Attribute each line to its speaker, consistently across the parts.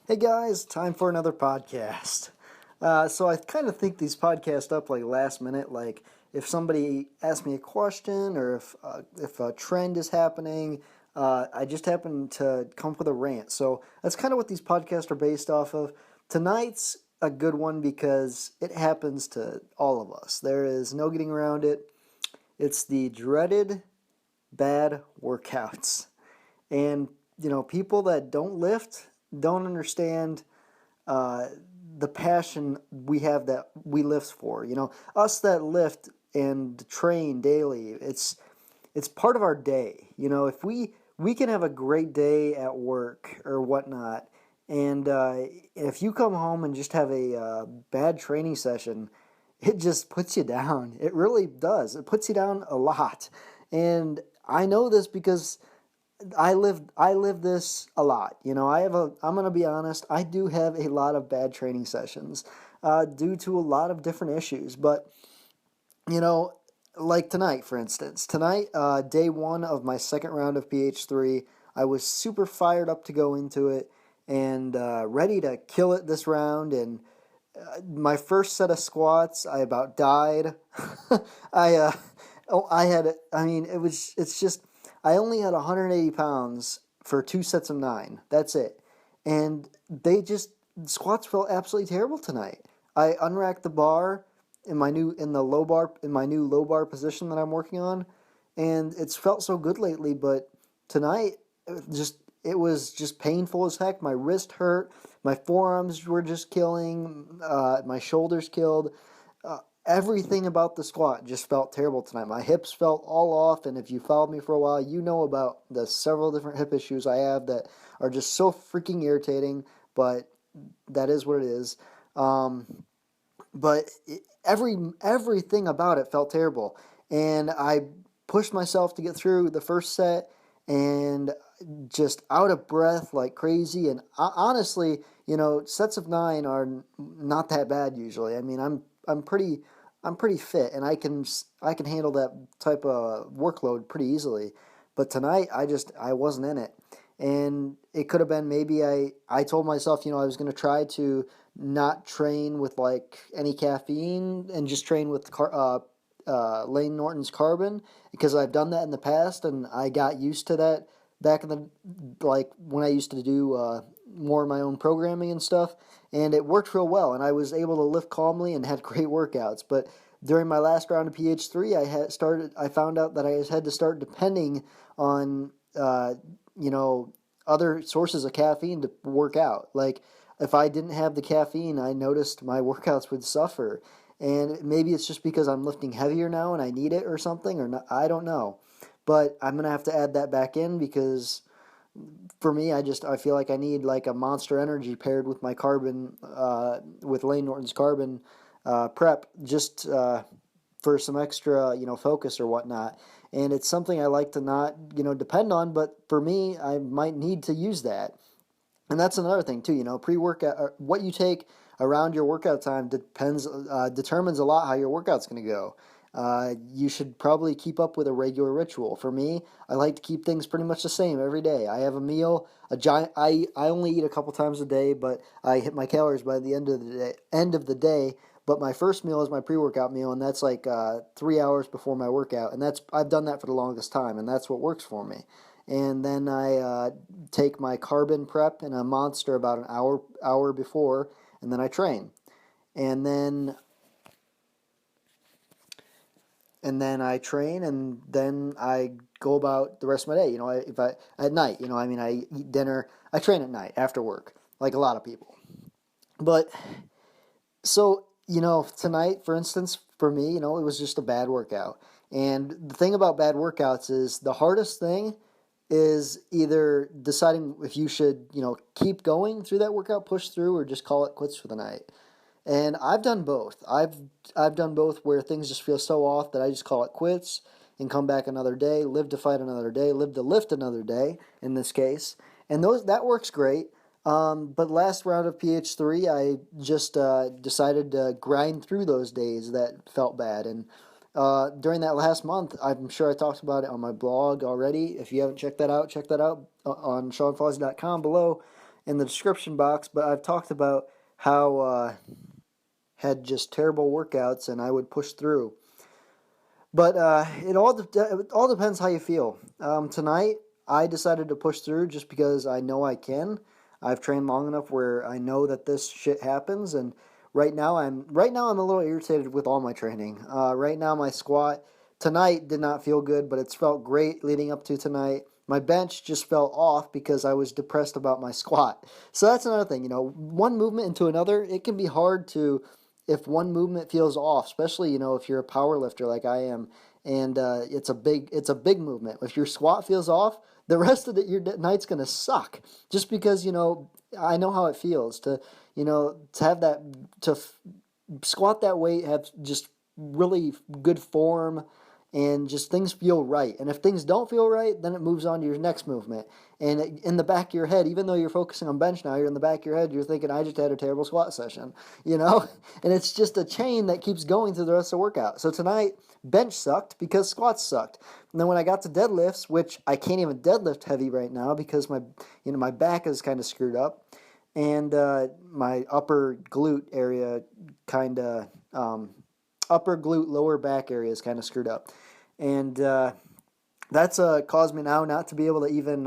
Speaker 1: Hey guys, time for another podcast. So I kind of think these podcasts up like last minute, like if somebody asks me a question or if a trend is happening, I just happen to come up with a rant. So that's kind of what these podcasts are based off of. Tonight's a good one because it happens to all of us. There is no getting around it. It's the dreaded bad workouts. And, people that don't lift don't understand uh, the passion we have that we lift for. Us that lift and train daily, it's part of our day. If we can have a great day at work or whatnot, and if you come home and just have a bad training session, it just puts you down. It really does. It puts you down a lot, and I know this because I live this a lot. I'm gonna be honest. I do have a lot of bad training sessions, due to a lot of different issues. But you know, like tonight, for instance, day one of my second round of PH3, I was super fired up to go into it and ready to kill it this round. And my first set of squats, I about died. I oh, I had I mean it's just I only had 180 pounds for two sets of nine. That's it, and squats felt absolutely terrible tonight. I unracked the bar in my new low bar position that I'm working on, and it's felt so good lately. But tonight, it was just painful as heck. My wrist hurt, my forearms were just killing, my shoulders killed. Everything about the squat just felt terrible tonight. My hips felt all off, and if you followed me for a while, you know about the several different hip issues I have that are just so freaking irritating. But that is what it is. But everything about it felt terrible, and I pushed myself to get through the first set, and just out of breath like crazy. And honestly, sets of nine are not that bad usually. I mean, I'm pretty fit, and I can handle that type of workload pretty easily. But tonight, I wasn't in it, and it could have been maybe I told myself, I was going to try to not train with like any caffeine and just train with Lane Norton's Carbon, because I've done that in the past and I got used to that back in the like when I used to do more of my own programming and stuff, and it worked real well, and I was able to lift calmly and had great workouts. But during my last round of PH3, I found out that I had to start depending on other sources of caffeine to work out. Like if I didn't have the caffeine, I noticed my workouts would suffer. And maybe it's just because I'm lifting heavier now and I need it or something, or not, I don't know. But I'm going to have to add that back in because for me, I feel like I need like a Monster Energy paired with my Carbon, with Lane Norton's Carbon prep, just for some extra, focus or whatnot. And it's something I like to not, depend on, but for me, I might need to use that. And that's another thing too, pre-workout, what you take around your workout time determines a lot how your workout's going to go. You should probably keep up with a regular ritual. For me, I like to keep things pretty much the same every day. I have a meal, a giant. I only eat a couple times a day, but I hit my calories by the end of the day. But my first meal is my pre-workout meal, and that's like 3 hours before my workout, and I've done that for the longest time, and that's what works for me. And then I take my Carbon prep and a Monster about an hour before, and then I train. And then I train, and then I go about the rest of my day. If I at night, I eat dinner. I train at night after work, like a lot of people. But so tonight, for instance, for me, it was just a bad workout. And the thing about bad workouts is the hardest thing is either deciding if you should, keep going through that workout, push through, or just call it quits for the night. And I've done both. I've done both where things just feel so off that I just call it quits and come back another day, live to fight another day, live to lift another day in this case. And that works great. But last round of PH3, I just decided to grind through those days that felt bad. And during that last month, I'm sure I talked about it on my blog already. If you haven't checked that out, check that out on SeanFawzi.com below. in the description box. But I've talked about how had just terrible workouts and I would push through. But it all depends how you feel. Tonight I decided to push through just because I know I can. I've trained long enough where I know that this shit happens, and right now I'm a little irritated with all my training. Right now my squat tonight did not feel good, but it's felt great leading up to tonight. My bench just fell off because I was depressed about my squat. So that's another thing, one movement into another, it can be hard to if one movement feels off, especially if you're a power lifter like I am, and it's a big movement. If your squat feels off, the rest of your night's gonna suck. Just because I know how it feels to have that squat that weight, have just really good form, and just things feel right. And if things don't feel right, then it moves on to your next movement. And in the back of your head, even though you're focusing on bench now, you're in the back of your head, you're thinking, I just had a terrible squat session, And it's just a chain that keeps going through the rest of the workout. So tonight, bench sucked because squats sucked. And then when I got to deadlifts, which I can't even deadlift heavy right now because my back is kind of screwed up, and my upper glute area kind of upper glute, lower back area is kind of screwed up. And that's caused me now not to be able to even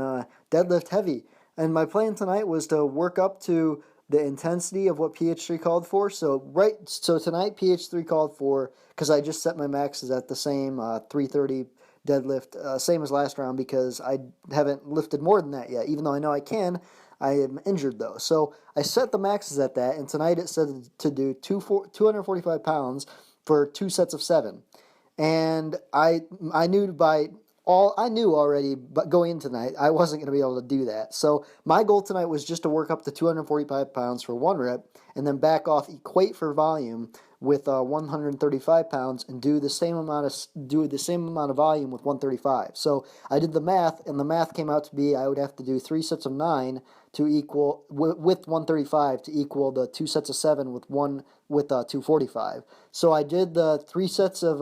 Speaker 1: deadlift heavy. And my plan tonight was to work up to the intensity of what PH3 called for. So tonight PH3 called for, because I just set my maxes at the same 330 deadlift, same as last round, because I haven't lifted more than that yet. Even though I know I can, I am injured though. So I set the maxes at that, and tonight it said to do 245 pounds for 2 sets of 7. And I knew I knew already, but going into tonight, I wasn't going to be able to do that. So my goal tonight was just to work up to 245 pounds for 1 rep, and then back off, equate for volume with 135 pounds, and do the same amount of volume with 135. So I did the math, and the math came out to be I would have to do 3 sets of 9 to equal with 135 to equal the 2 sets of 7 with 245. So I did the 3 sets of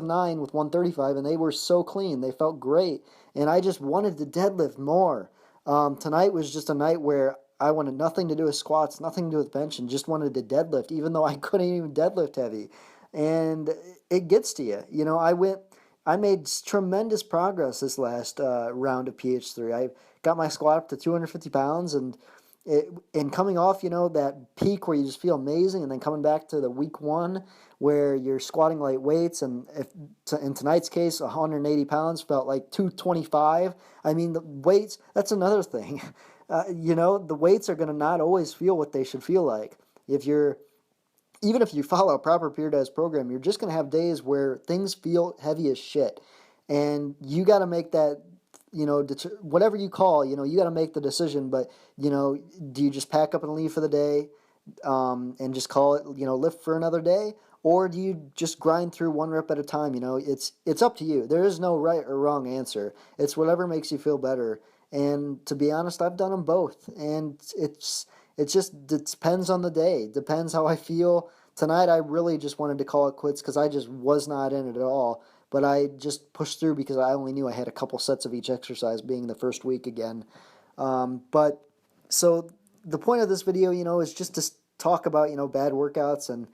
Speaker 1: 9 with 135, and they were so clean. They felt great, and I just wanted to deadlift more. Tonight was just a night where I wanted nothing to do with squats, nothing to do with bench, and just wanted to deadlift, even though I couldn't even deadlift heavy. And it gets to you. I made tremendous progress this last round of PH3. I got my squat up to 250 pounds, and coming off, that peak where you just feel amazing, and then coming back to the week 1 where you're squatting light weights, and in tonight's case, 180 pounds felt like 225. I mean, the weights, that's another thing. The weights are going to not always feel what they should feel like. Even if you follow a proper periodized program, you're just going to have days where things feel heavy as shit. And you got to make that, whatever you call, you got to make the decision. But, do you just pack up and leave for the day and just call it, lift for another day? Or do you just grind through 1 rep at a time? It's up to you. There is no right or wrong answer. It's whatever makes you feel better. And to be honest, I've done them both. And it depends on the day. It depends how I feel. Tonight, I really just wanted to call it quits because I just was not in it at all. But I just pushed through because I only knew I had a couple sets of each exercise, being the first week again. So the point of this video, is just to talk about, bad workouts, and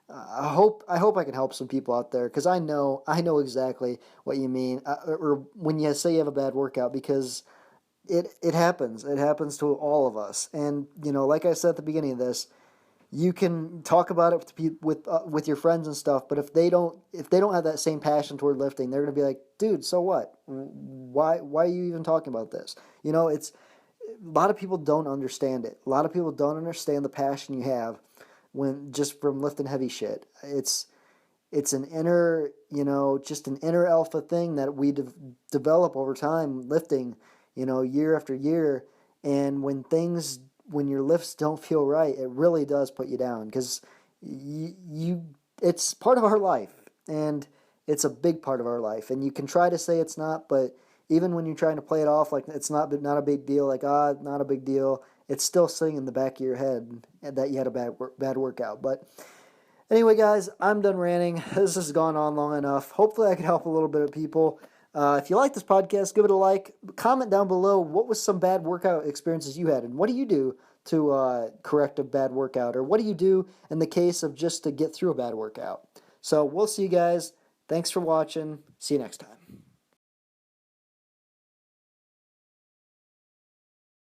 Speaker 1: I hope I can help some people out there, because I know exactly what you mean, or when you say you have a bad workout, because it happens. It happens to all of us. And like I said at the beginning of this, you can talk about it with your friends and stuff, but if they don't have that same passion toward lifting, they're gonna be like, dude, so what? Why are you even talking about this? It's a lot of people don't understand it. A lot of people don't understand the passion you have when just from lifting heavy shit. It's an inner, just an inner alpha thing that we develop over time lifting, year after year. And when your lifts don't feel right, it really does put you down, because it's part of our life, and it's a big part of our life. And you can try to say it's not, but even when you're trying to play it off like it's not a big deal, like, not a big deal, it's still sitting in the back of your head that you had a bad workout. But anyway, guys, I'm done ranting. This has gone on long enough. Hopefully I can help a little bit of people. If you like this podcast, give it a like. Comment down below what was some bad workout experiences you had, and what do you do to correct a bad workout, or what do you do in the case of just to get through a bad workout. So we'll see you guys. Thanks for watching. See you next time.